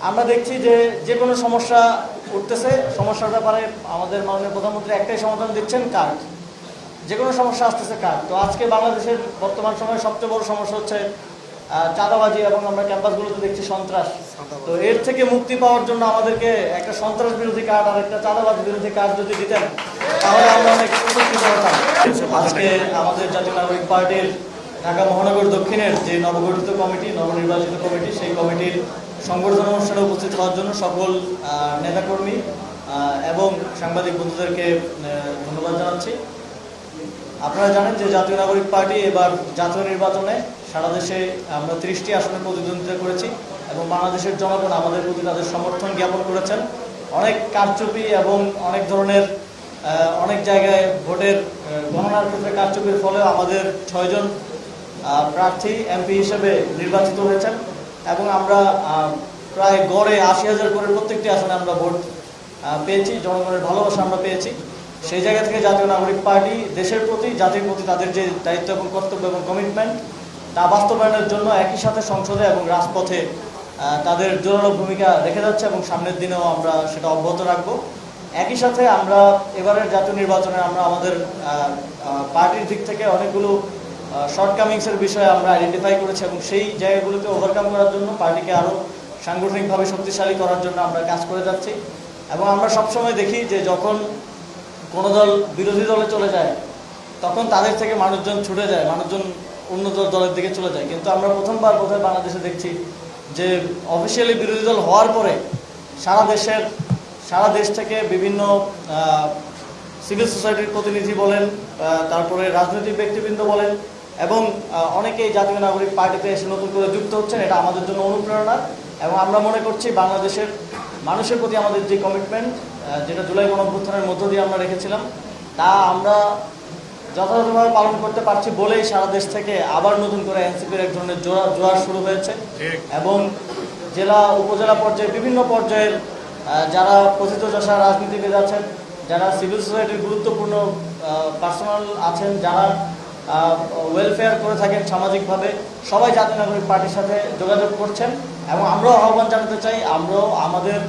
আমরা দেখছি যে যে কোনো সমস্যা উঠতেছে, সমস্যার ব্যাপারে আমাদের মাননীয় প্রধানমন্ত্রী একটাই সমাধান দিচ্ছেন, কার্ড। যে কোনো সমস্যা আসতেছে কার্ড। তো আজকে বাংলাদেশের বর্তমান সময়ে সবচেয়ে বড় সমস্যা হচ্ছে চাঁদাবাজি, এবং আমরা ক্যাম্পাসগুলোতে দেখছি সন্ত্রাস। তো এর থেকে মুক্তি পাওয়ার জন্য আমাদেরকে একটা সন্ত্রাস বিরোধী কার্ড আর একটা চাঁদাবাজ বিরোধী কার্ড যদি দিতেন তাহলে আমরা অনেক উপকৃত হতাম। আজকে আমাদের জাতীয় নাগরিক পার্টির ঢাকা মহানগর দক্ষিণের যে নবগঠিত কমিটি, নবনির্বাচিত কমিটি, সেই কমিটির সংবর্ধনা অনুষ্ঠানে উপস্থিত হওয়ার জন্য সকল নেতাকর্মী এবং সাংবাদিক বন্ধুদেরকে ধন্যবাদ জানাচ্ছি। আপনারা জানেন যে জাতীয় নাগরিক পার্টি এবার জাতীয় নির্বাচনে সারা দেশে আমরা 30টি আসনে প্রতিদ্বন্দ্বিতা করেছি, এবং বাংলাদেশের জনগণ আমাদের প্রতি তাদের সমর্থন জ্ঞাপন করেছেন। অনেক কারচুপি এবং অনেক ধরনের অনেক জায়গায় ভোটের গণনার ক্ষেত্রে কারচুপির ফলেও আমাদের 6 জন প্রার্থী এমপি হিসেবে নির্বাচিত হয়েছেন, এবং আমরা প্রায় গড়ে 80,000 করে প্রত্যেকটি আসনে আমরা ভোট পেয়েছি, জনগণের ভালোবাসা আমরা পেয়েছি। সেই জায়গা থেকে জাতীয় নাগরিক পার্টি দেশের প্রতি, জাতির প্রতি তাদের যে দায়িত্ব এবং কর্তব্য এবং কমিটমেন্ট, তা বাস্তবায়নের জন্য একই সাথে সংসদে এবং রাজপথে তাদের জোরালো ভূমিকা রেখে যাচ্ছে, এবং সামনের দিনেও আমরা সেটা অব্যাহত রাখবো। একই সাথে আমরা এবারের জাতীয় নির্বাচনে আমরা আমাদের পার্টির দিক থেকে অনেকগুলো শর্টকামিংসের বিষয়ে আমরা আইডেন্টিফাই করেছি, এবং সেই জায়গাগুলোকে ওভারকাম করার জন্য পার্টিকে আরও সাংগঠনিকভাবে শক্তিশালী করার জন্য আমরা কাজ করে যাচ্ছি। এবং আমরা সবসময় দেখি যে যখন কোনো দল বিরোধী দলে চলে যায় তখন তাদের থেকে মানুষজন ছুটে যায়, মানুষজন অন্য দলের দিকে চলে যায়। কিন্তু আমরা প্রথমবার বোধহয় বাংলাদেশে দেখছি যে অফিসিয়ালি বিরোধী দল হওয়ার পরে সারা দেশ থেকে বিভিন্ন সিভিল সোসাইটির প্রতিনিধি বলেন, তারপরে রাজনৈতিক ব্যক্তিবৃন্দ বলেন, এবং অনেকেই জাতীয় নাগরিক পার্টিতে এসে নতুন করে যুক্ত হচ্ছেন। এটা আমাদের জন্য অনুপ্রেরণা, এবং আমরা মনে করছি বাংলাদেশের মানুষের প্রতি আমাদের যে কমিটমেন্ট, যেটা জুলাই গণঅভ্যুত্থানের মধ্য দিয়ে আমরা রেখেছিলাম, তা আমরা যথাযথভাবে পালন করতে পারছি বলেই সারা দেশ থেকে আবার নতুন করে এনসিপির এক ধরনের জোয়ার শুরু হয়েছে। এবং জেলা উপজেলা পর্যায়ে বিভিন্ন পর্যায়ের যারা প্রথিতযশা রাজনীতিবিদ আছেন, যারা সিভিল সোসাইটির গুরুত্বপূর্ণ পার্সোনাল আছেন, যারা ওয়েলফেয়ার করে থাকেন সামাজিকভাবে, সবাই জাতীয় নাগরিক পার্টির সাথে যোগাযোগ করছেন। এবং আমরাও আহ্বান জানাতে চাই, আমরাও আমাদের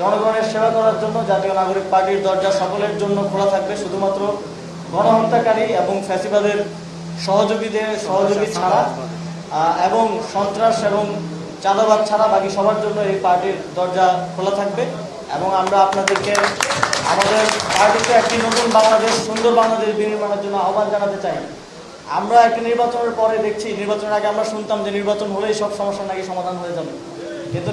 জনগণের সেবা করার জন্য জাতীয় নাগরিক পার্টির দরজা সকলের জন্য খোলা থাকবে। শুধুমাত্র গণহত্যাকারী এবং ফ্যাসিবাদের সহযোগী ছাড়া, এবং সন্ত্রাস এবং চাঁদাবাদ ছাড়া বাকি সবার জন্য এই পার্টির দরজা খোলা থাকবে। এবং আমরা আপনাদেরকে আমাদের পার্টিতে একটি নতুন বাংলাদেশ, সুন্দর বাংলাদেশ বিনির্মাণের জন্য আহ্বান জানাতে চাই। আমরা একটা নির্বাচনের পরে দেখছি, নির্বাচনের আগে আমরা শুনতাম যে নির্বাচন হলেই সব সমস্যা নাকি সমাধান হয়ে যাবে, কিন্তু